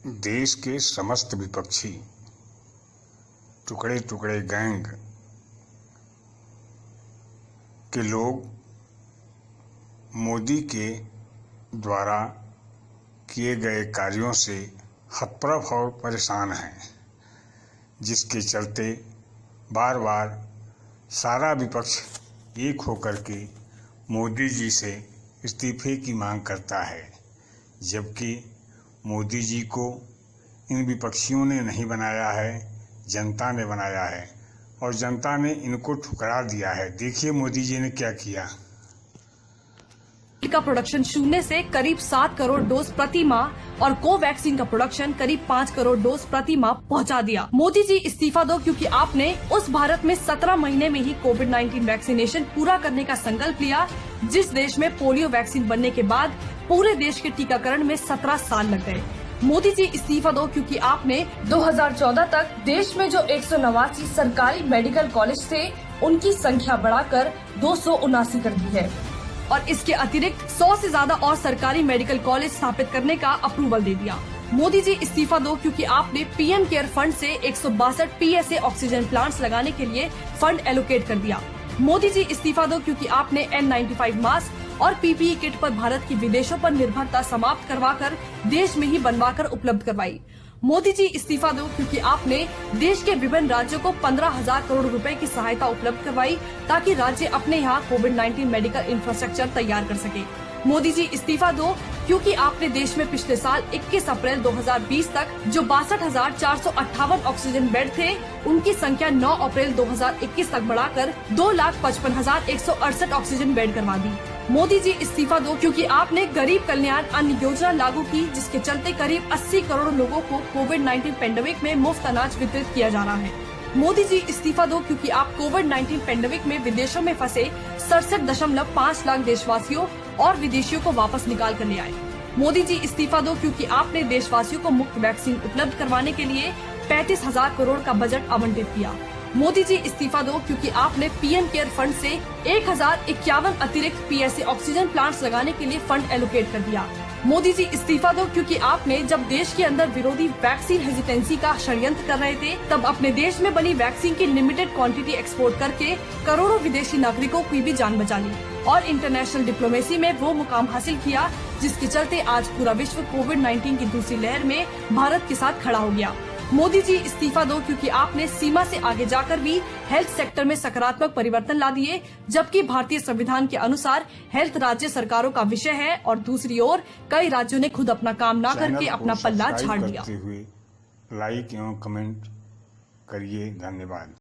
देश के समस्त विपक्षी टुकड़े टुकड़े गैंग के लोग मोदी के द्वारा किए गए कार्यों से हतप्रभ और परेशान हैं, जिसके चलते बार बार सारा विपक्ष एक होकर के मोदी जी से इस्तीफे की मांग करता है। जबकि मोदी जी को इन विपक्षियों ने नहीं बनाया है, जनता ने बनाया है और जनता ने इनको ठुकरा दिया है। देखिए मोदी जी ने क्या किया। का प्रोडक्शन शून्य से करीब 7 करोड़ डोज प्रति माह और कोवैक्सीन का प्रोडक्शन करीब 5 करोड़ डोज प्रति माह पहुंचा दिया। मोदी जी इस्तीफा दो, क्योंकि आपने उस भारत में 17 महीने में ही कोविड-19 वैक्सीनेशन पूरा करने का संकल्प लिया, जिस देश में पोलियो वैक्सीन बनने के बाद पूरे देश के टीकाकरण में 17 साल लग गए। मोदी जी इस्तीफा दो, क्योंकि आपने 2014 तक देश में जो 189 सरकारी मेडिकल कॉलेज थे, उनकी संख्या बढ़ाकर 279 कर दी है और इसके अतिरिक्त 100 से ज्यादा और सरकारी मेडिकल कॉलेज स्थापित करने का अप्रूवल दे दिया। मोदी जी इस्तीफा दो, क्योंकि आपने पीएम केयर फंड से 162 पीएसए ऑक्सीजन प्लांट्स लगाने के लिए फंड एलोकेट कर दिया। मोदी जी इस्तीफा दो, क्योंकि आपने N95 मास्क और पीपीई किट पर भारत की विदेशों पर निर्भरता समाप्त करवाकर देश में ही बनवाकर उपलब्ध करवाई। मोदी जी इस्तीफा दो, क्योंकि आपने देश के विभिन्न राज्यों को 15,000 करोड़ रुपए की सहायता उपलब्ध करवाई, ताकि राज्य अपने यहाँ कोविड-19 मेडिकल इंफ्रास्ट्रक्चर तैयार कर सके। मोदी जी इस्तीफा दो, क्योंकि आपने देश में पिछले साल 21 अप्रैल 2020 तक जो 62,458 ऑक्सीजन बेड थे, उनकी संख्या 9 अप्रैल 2021 तक बढ़ाकर 2,55,168 ऑक्सीजन बेड करवा दी। मोदी जी इस्तीफा दो, क्योंकि आपने गरीब कल्याण अन्न योजना लागू की, जिसके चलते करीब 80 करोड़ लोगों को कोविड-19 पेंडेमिक में मुफ्त अनाज वितरित किया जा रहा है। मोदी जी इस्तीफा दो, क्योंकि आप कोविड-19 पेंडेमिक में विदेशों में फंसे 67.5 लाख देशवासियों और विदेशियों को वापस निकाल कर ले आए। मोदी जी इस्तीफा दो, क्योंकि आपने देशवासियों को मुफ्त वैक्सीन उपलब्ध करवाने के लिए 35,000 करोड़ का बजट आवंटित किया। मोदी जी इस्तीफा दो, क्योंकि आपने पीएम केयर फंड से 1051 अतिरिक्त पीएसए ऑक्सीजन प्लांट्स लगाने के लिए फंड एलोकेट कर दिया। मोदी जी इस्तीफा दो, क्योंकि आपने जब देश के अंदर विरोधी वैक्सीन हेजिटेंसी का षड्यंत्र कर रहे थे, तब अपने देश में बनी वैक्सीन की लिमिटेड क्वांटिटी एक्सपोर्ट करके करोड़ों विदेशी नागरिकों की भी जान बचा ली और इंटरनेशनल डिप्लोमेसी में वो मुकाम हासिल किया, जिसके चलते आज पूरा विश्व कोविड-19 की दूसरी लहर में भारत के साथ खड़ा हो गया। मोदी जी इस्तीफा दो, क्योंकि आपने सीमा से आगे जाकर भी हेल्थ सेक्टर में सकारात्मक परिवर्तन ला दिए, जबकि भारतीय संविधान के अनुसार हेल्थ राज्य सरकारों का विषय है और दूसरी ओर कई राज्यों ने खुद अपना काम ना करके अपना पल्ला झाड़ दिया। लाइक एवं कमेंट करिए। धन्यवाद।